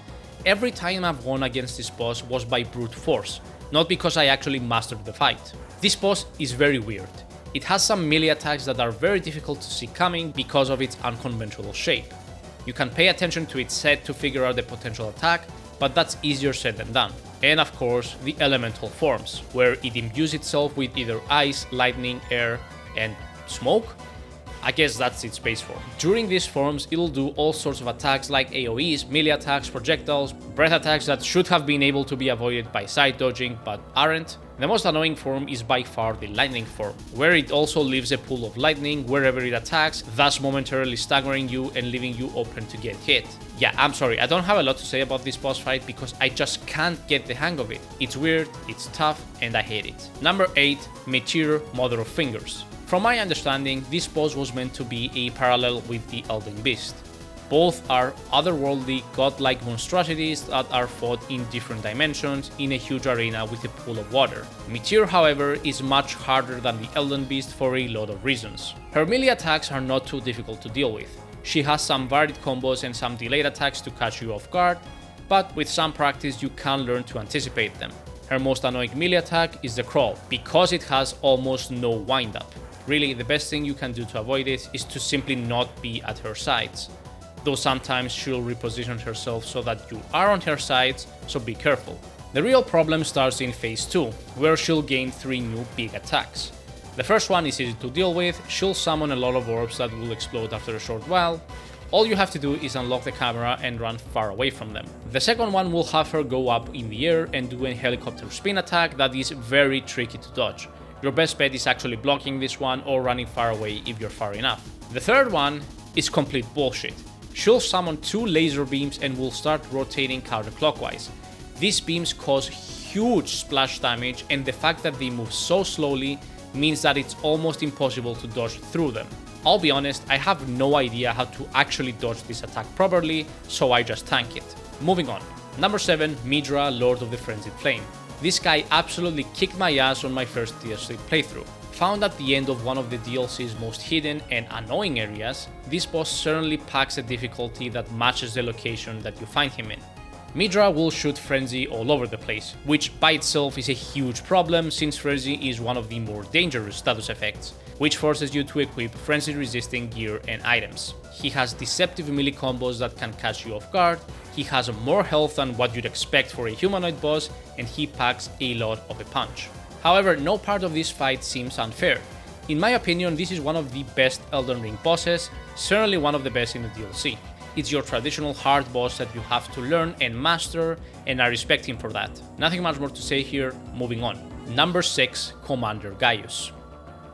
Every time I've won against this boss was by brute force, not because I actually mastered the fight. This boss is very weird. It has some melee attacks that are very difficult to see coming because of its unconventional shape. You can pay attention to its set to figure out the potential attack, but that's easier said than done. And of course, the elemental forms, where it imbues itself with either ice, lightning, air, and smoke? I guess that's its base form. During these forms, it'll do all sorts of attacks like AoEs, melee attacks, projectiles, breath attacks that should have been able to be avoided by side dodging, but aren't. The most annoying form is by far the lightning form, where it also leaves a pool of lightning wherever it attacks, thus momentarily staggering you and leaving you open to get hit. Yeah, I'm sorry, I don't have a lot to say about this boss fight because I just can't get the hang of it. It's weird, it's tough, and I hate it. Number 8. Meteor, Mother of Fingers. From my understanding, this boss was meant to be a parallel with the Elden Beast. Both are otherworldly, godlike monstrosities that are fought in different dimensions in a huge arena with a pool of water. Meteor, however, is much harder than the Elden Beast for a lot of reasons. Her melee attacks are not too difficult to deal with. She has some varied combos and some delayed attacks to catch you off guard, but with some practice you can learn to anticipate them. Her most annoying melee attack is the crawl, because it has almost no wind-up. Really, the best thing you can do to avoid it is to simply not be at her sides. Though sometimes she'll reposition herself so that you are on her sides, so be careful. The real problem starts in phase 2, where she'll gain 3 new big attacks. The first one is easy to deal with. She'll summon a lot of orbs that will explode after a short while. All you have to do is unlock the camera and run far away from them. The second one will have her go up in the air and do a helicopter spin attack that is very tricky to dodge. Your best bet is actually blocking this one or running far away if you're far enough. The third one is complete bullshit. She'll summon 2 laser beams and will start rotating counterclockwise. These beams cause huge splash damage, and the fact that they move so slowly means that it's almost impossible to dodge through them. I'll be honest, I have no idea how to actually dodge this attack properly, so I just tank it. Moving on. Number 7. Midra, Lord of the Frenzied Flame. This guy absolutely kicked my ass on my first DLC playthrough. Found at the end of one of the DLC's most hidden and annoying areas, this boss certainly packs a difficulty that matches the location that you find him in. Midra will shoot Frenzy all over the place, which by itself is a huge problem since Frenzy is one of the more dangerous status effects, which forces you to equip Frenzy resisting gear and items. He has deceptive melee combos that can catch you off guard, he has more health than what you'd expect for a humanoid boss, and he packs a lot of a punch. However, no part of this fight seems unfair. In my opinion, this is one of the best Elden Ring bosses, certainly one of the best in the DLC. It's your traditional hard boss that you have to learn and master, and I respect him for that. Nothing much more to say here, moving on. Number 6. Commander Gaius.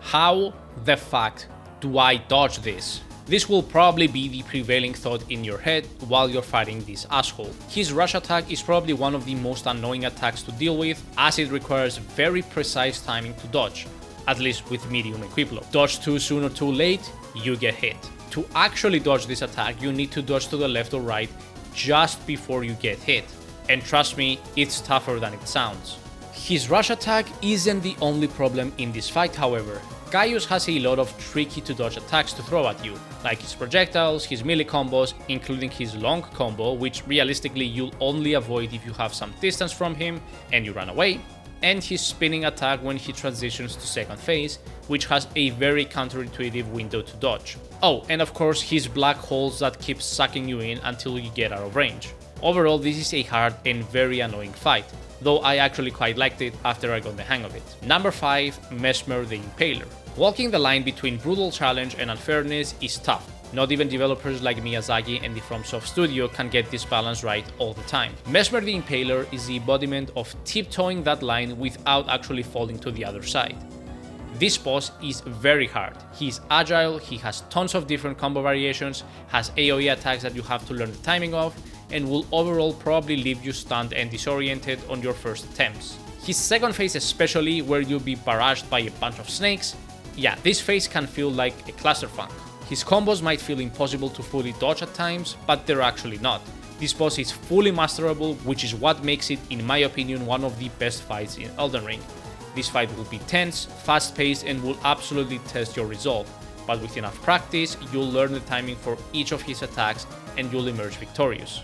How the fuck do I dodge this? This will probably be the prevailing thought in your head while you're fighting this asshole. His rush attack is probably one of the most annoying attacks to deal with, as it requires very precise timing to dodge, at least with medium equip load. Dodge too soon or too late, you get hit. To actually dodge this attack, you need to dodge to the left or right just before you get hit. And trust me, it's tougher than it sounds. His rush attack isn't the only problem in this fight, however. Gaius has a lot of tricky to dodge attacks to throw at you, like his projectiles, his melee combos, including his long combo, which realistically you'll only avoid if you have some distance from him and you run away, and his spinning attack when he transitions to second phase, which has a very counterintuitive window to dodge. Oh, and of course his black holes that keep sucking you in until you get out of range. Overall, this is a hard and very annoying fight, though I actually quite liked it after I got the hang of it. Number 5. Mesmer the Impaler. Walking the line between brutal challenge and unfairness is tough. Not even developers like Miyazaki and the FromSoft studio can get this balance right all the time. Mesmer the Impaler is the embodiment of tiptoeing that line without actually falling to the other side. This boss is very hard. He's agile, he has tons of different combo variations, has AoE attacks that you have to learn the timing of, and will overall probably leave you stunned and disoriented on your first attempts. His second phase especially, where you'll be barraged by a bunch of snakes, yeah, this phase can feel like a clusterfuck. His combos might feel impossible to fully dodge at times, but they're actually not. This boss is fully masterable, which is what makes it, in my opinion, one of the best fights in Elden Ring. This fight will be tense, fast-paced, and will absolutely test your resolve, but with enough practice, you'll learn the timing for each of his attacks and you'll emerge victorious.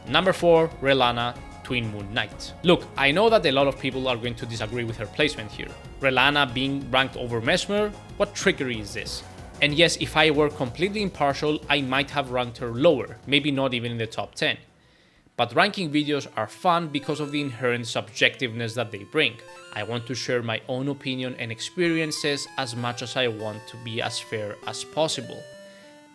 Number 4, Relana, Twin Moon Knight. Look, I know that a lot of people are going to disagree with her placement here. Relana being ranked over Mesmer, what trickery is this? And yes, if I were completely impartial, I might have ranked her lower, maybe not even in the top 10. But ranking videos are fun because of the inherent subjectiveness that they bring. I want to share my own opinion and experiences as much as I want to be as fair as possible.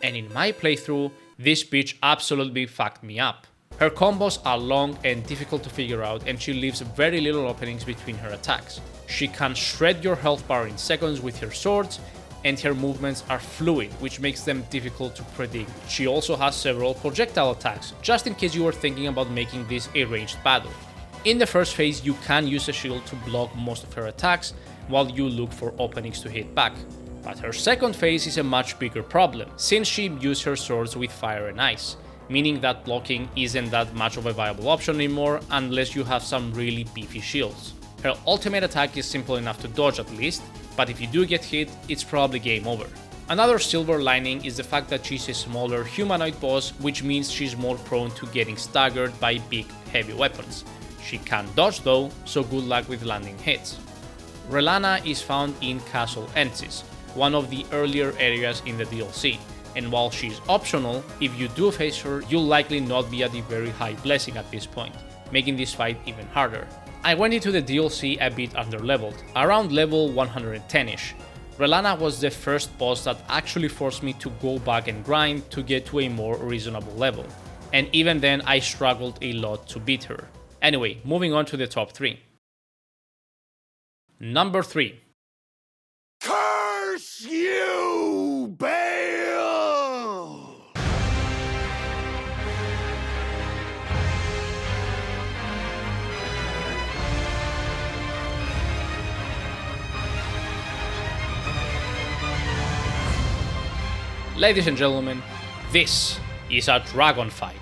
And in my playthrough, this bitch absolutely fucked me up. Her combos are long and difficult to figure out, and she leaves very little openings between her attacks. She can shred your health bar in seconds with her swords, and her movements are fluid, which makes them difficult to predict. She also has several projectile attacks, just in case you were thinking about making this a ranged battle. In the first phase, you can use a shield to block most of her attacks, while you look for openings to hit back. But her second phase is a much bigger problem, since she imbues her swords with fire and ice, meaning that blocking isn't that much of a viable option anymore unless you have some really beefy shields. Her ultimate attack is simple enough to dodge at least, but if you do get hit, it's probably game over. Another silver lining is the fact that she's a smaller humanoid boss, which means she's more prone to getting staggered by big, heavy weapons. She can dodge though, so good luck with landing hits. Relana is found in Castle Ensis, one of the earlier areas in the DLC, and while she's optional, if you do face her, you'll likely not be at the very high blessing at this point, making this fight even harder. I went into the DLC a bit underleveled, around level 110ish. Relana was the first boss that actually forced me to go back and grind to get to a more reasonable level, and even then I struggled a lot to beat her. Anyway, moving on to the top 3. Number 3. Curse you, Bale! Ladies and gentlemen, this is a dragon fight.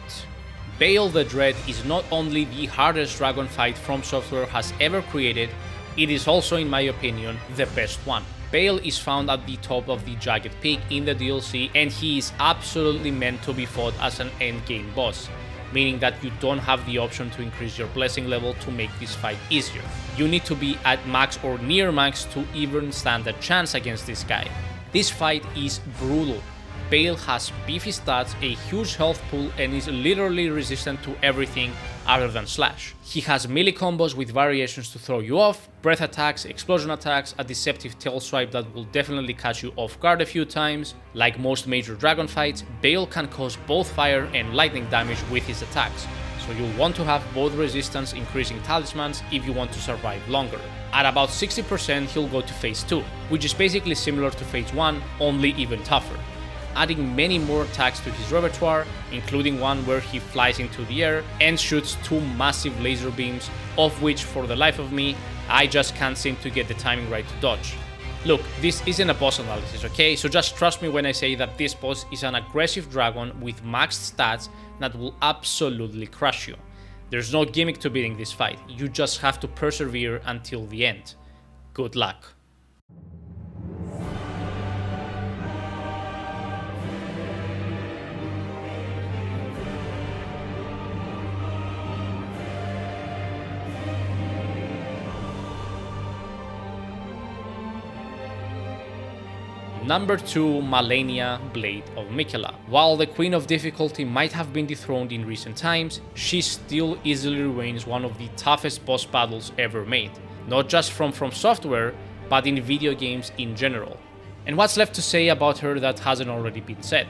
Bale the Dread is not only the hardest dragon fight From Software has ever created, it is also, in my opinion, the best one. Bale is found at the top of the Jagged Peak in the DLC, and he is absolutely meant to be fought as an endgame boss, meaning that you don't have the option to increase your blessing level to make this fight easier. You need to be at max or near max to even stand a chance against this guy. This fight is brutal. Bale has beefy stats, a huge health pool, and is literally resistant to everything other than slash. He has melee combos with variations to throw you off, breath attacks, explosion attacks, a deceptive tail swipe that will definitely catch you off guard a few times. Like most major dragon fights, Bale can cause both fire and lightning damage with his attacks, so you'll want to have both resistance increasing talismans if you want to survive longer. At about 60% he'll go to phase 2, which is basically similar to phase 1, only even tougher, adding many more attacks to his repertoire, including one where he flies into the air and shoots 2 massive laser beams, of which for the life of me, I just can't seem to get the timing right to dodge. Look, this isn't a boss analysis, okay? So just trust me when I say that this boss is an aggressive dragon with maxed stats that will absolutely crush you. There's no gimmick to beating this fight, you just have to persevere until the end. Good luck. Number 2, Malenia, Blade of Miquella. While the Queen of Difficulty might have been dethroned in recent times, she still easily remains one of the toughest boss battles ever made, not just from Software, but in video games in general. And what's left to say about her that hasn't already been said?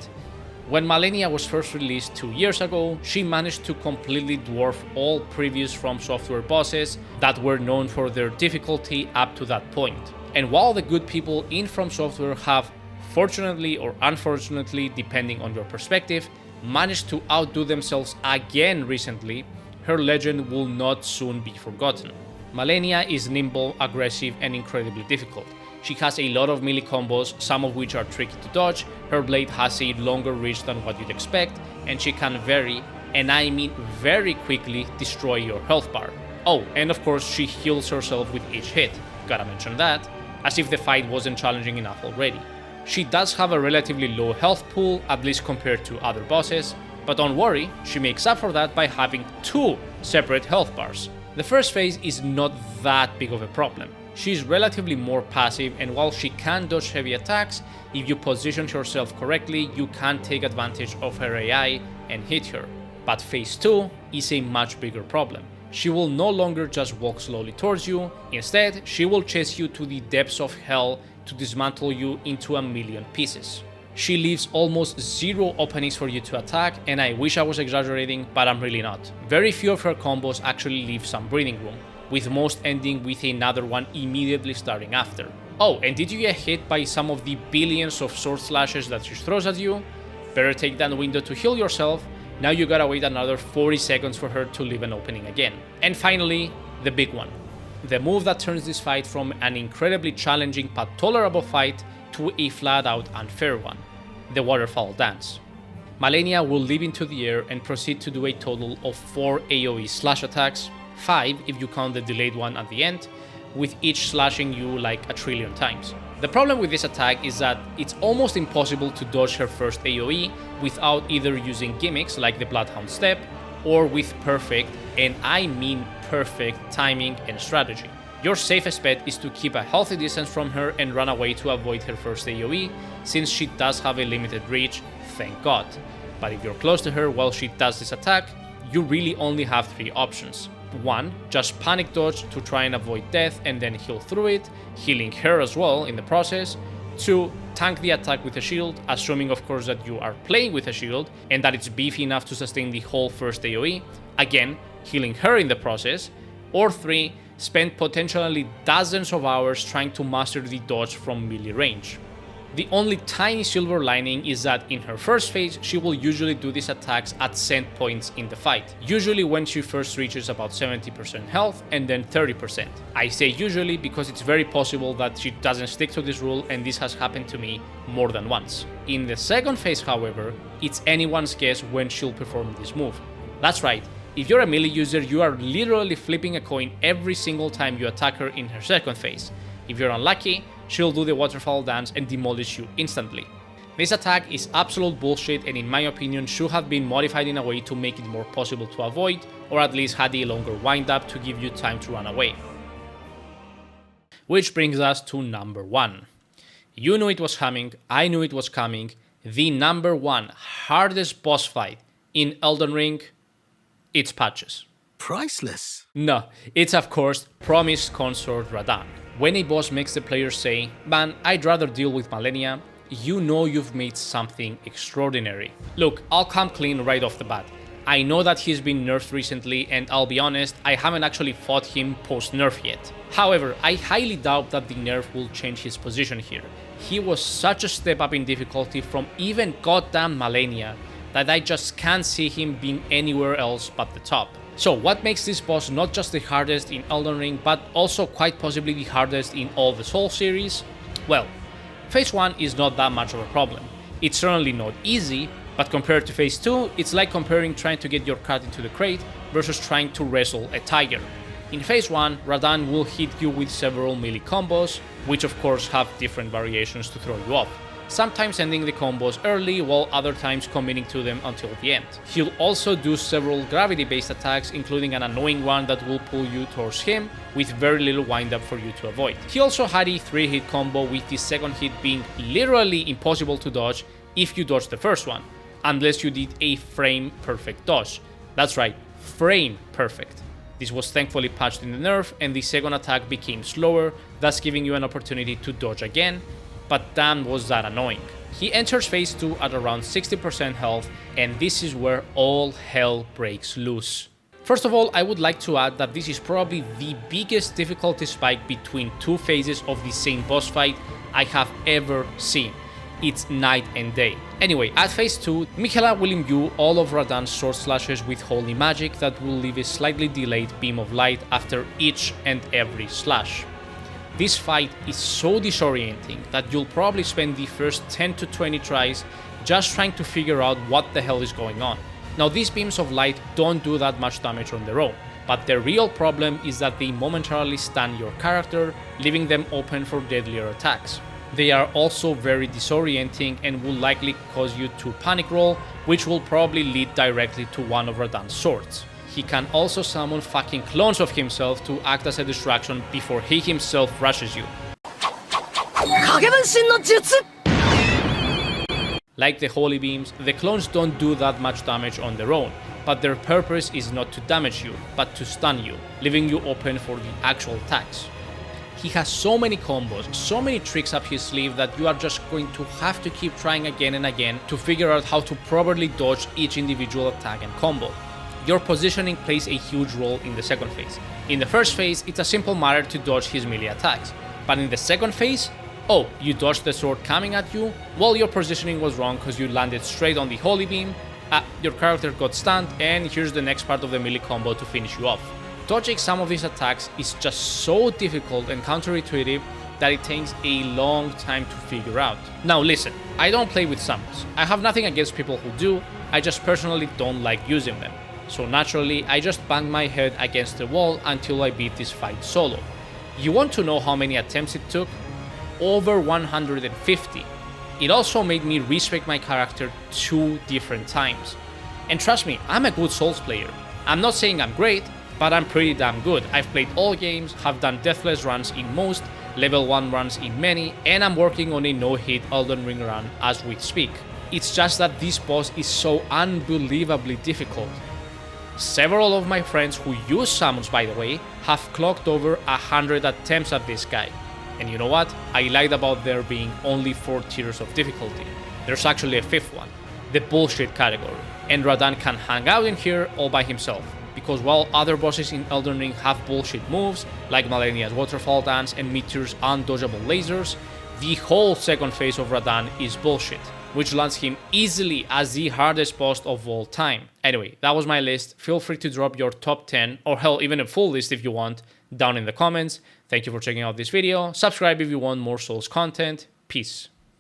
When Malenia was first released 2 years ago, she managed to completely dwarf all previous From Software bosses that were known for their difficulty up to that point. And while the good people in From Software have, fortunately or unfortunately depending on your perspective, managed to outdo themselves again recently, her legend will not soon be forgotten. Malenia is nimble, aggressive, and incredibly difficult. She has a lot of melee combos, some of which are tricky to dodge, her blade has a longer reach than what you'd expect, and she can vary and I mean very quickly, destroy your health bar. Oh, and of course she heals herself with each hit, gotta mention that, as if the fight wasn't challenging enough already. She does have a relatively low health pool, at least compared to other bosses, but don't worry, she makes up for that by having 2 separate health bars. The first phase is not that big of a problem. She's relatively more passive, and while she can dodge heavy attacks, if you position yourself correctly, you can take advantage of her AI and hit her. But phase 2 is a much bigger problem. She will no longer just walk slowly towards you, instead she will chase you to the depths of hell to dismantle you into a million pieces. She leaves almost 0 openings for you to attack, and I wish I was exaggerating, but I'm really not. Very few of her combos actually leave some breathing room, with most ending with another one immediately starting after. Oh, and did you get hit by some of the billions of sword slashes that she throws at you? Better take that window to heal yourself. Now you gotta wait another 40 seconds for her to leave an opening again. And finally, the big one. The move that turns this fight from an incredibly challenging but tolerable fight to a flat out unfair one. The waterfall dance. Malenia will leap into the air and proceed to do a total of 4 AoE slash attacks, 5 if you count the delayed one at the end, with each slashing you like a trillion times. The problem with this attack is that it's almost impossible to dodge her first AoE without either using gimmicks like the Bloodhound Step, or with perfect, and I mean perfect, timing and strategy. Your safest bet is to keep a healthy distance from her and run away to avoid her first AoE, since she does have a limited reach, thank god. But if you're close to her while she does this attack, you really only have 3 options. 1. Just panic dodge to try and avoid death and then heal through it, healing her as well in the process. 2. Tank the attack with a shield, assuming of course that you are playing with a shield and that it's beefy enough to sustain the whole first AoE, again healing her in the process. Or 3. Spend potentially dozens of hours trying to master the dodge from melee range. The only tiny silver lining is that in her first phase, she will usually do these attacks at set points in the fight, usually when she first reaches about 70% health and then 30%. I say usually because it's very possible that she doesn't stick to this rule, and this has happened to me more than once. In the second phase, however, it's anyone's guess when she'll perform this move. That's right, if you're a melee user, you are literally flipping a coin every single time you attack her in her second phase. If you're unlucky, she'll do the waterfall dance and demolish you instantly. This attack is absolute bullshit, and in my opinion should have been modified in a way to make it more possible to avoid, or at least had a longer wind up to give you time to run away. Which brings us to number 1. You knew it was coming, I knew it was coming, the number 1 hardest boss fight in Elden Ring, it's Patches. Priceless. No, it's of course Promised Consort Radahn. When a boss makes the player say, "Man, I'd rather deal with Malenia," you know you've made something extraordinary. Look, I'll come clean right off the bat. I know that he's been nerfed recently, and I'll be honest, I haven't actually fought him post-nerf yet. However, I highly doubt that the nerf will change his position here. He was such a step up in difficulty from even goddamn Malenia that I just can't see him being anywhere else but the top. So what makes this boss not just the hardest in Elden Ring, but also quite possibly the hardest in all the Souls series? Well, phase 1 is not that much of a problem. It's certainly not easy, but compared to phase 2, it's like comparing trying to get your cat into the crate versus trying to wrestle a tiger. In phase 1, Radahn will hit you with several melee combos, which of course have different variations to throw you off. Sometimes ending the combos early, while other times committing to them until the end. He'll also do several gravity-based attacks, including an annoying one that will pull you towards him, with very little wind-up for you to avoid. He also had a 3-hit combo, with the second hit being literally impossible to dodge if you dodge the first one, unless you did a frame-perfect dodge. That's right, frame-perfect. This was thankfully patched in the nerf, and the second attack became slower, thus giving you an opportunity to dodge again, but damn was that annoying. He enters phase 2 at around 60% health, and this is where all hell breaks loose. First of all, I would like to add that this is probably the biggest difficulty spike between 2 phases of the same boss fight I have ever seen. It's night and day. Anyway, at phase 2, Miquella will imbue all of Radahn's sword slashes with holy magic that will leave a slightly delayed beam of light after each and every slash. This fight is so disorienting that you'll probably spend the first 10 to 20 tries just trying to figure out what the hell is going on. Now these beams of light don't do that much damage on their own, but the real problem is that they momentarily stun your character, leaving them open for deadlier attacks. They are also very disorienting and will likely cause you to panic roll, which will probably lead directly to one of Radahn's swords. He can also summon fucking clones of himself to act as a distraction before he himself rushes you. Like the holy beams, the clones don't do that much damage on their own, but their purpose is not to damage you, but to stun you, leaving you open for the actual attacks. He has so many combos, so many tricks up his sleeve that you are just going to have to keep trying again and again to figure out how to properly dodge each individual attack and combo. Your positioning plays a huge role in the second phase. In the first phase, it's a simple matter to dodge his melee attacks, but in the second phase, oh, you dodged the sword coming at you? Well, your positioning was wrong because you landed straight on the holy beam, your character got stunned, and here's the next part of the melee combo to finish you off. Dodging some of these attacks is just so difficult and counterintuitive that it takes a long time to figure out. Now listen, I don't play with summons. I have nothing against people who do, I just personally don't like using them. So naturally, I just banged my head against the wall until I beat this fight solo. You want to know how many attempts it took? Over 150. It also made me respec my character 2 different times. And trust me, I'm a good Souls player. I'm not saying I'm great, but I'm pretty damn good. I've played all games, have done deathless runs in most, level 1 runs in many, and I'm working on a no-hit Elden Ring run as we speak. It's just that this boss is so unbelievably difficult. Several of my friends who use summons, by the way, have clocked over 100 attempts at this guy. And you know what? I liked about there being only 4 tiers of difficulty. There's actually a 5th one, the bullshit category. And Radahn can hang out in here all by himself. Because while other bosses in Elden Ring have bullshit moves, like Malenia's waterfall dance and Meteor's undodgeable lasers, the whole second phase of Radahn is bullshit, which lands him easily as the hardest boss of all time. Anyway, that was my list. Feel free to drop your top 10, or hell, even a full list if you want, down in the comments. Thank you for checking out this video. Subscribe if you want more Souls content. Peace.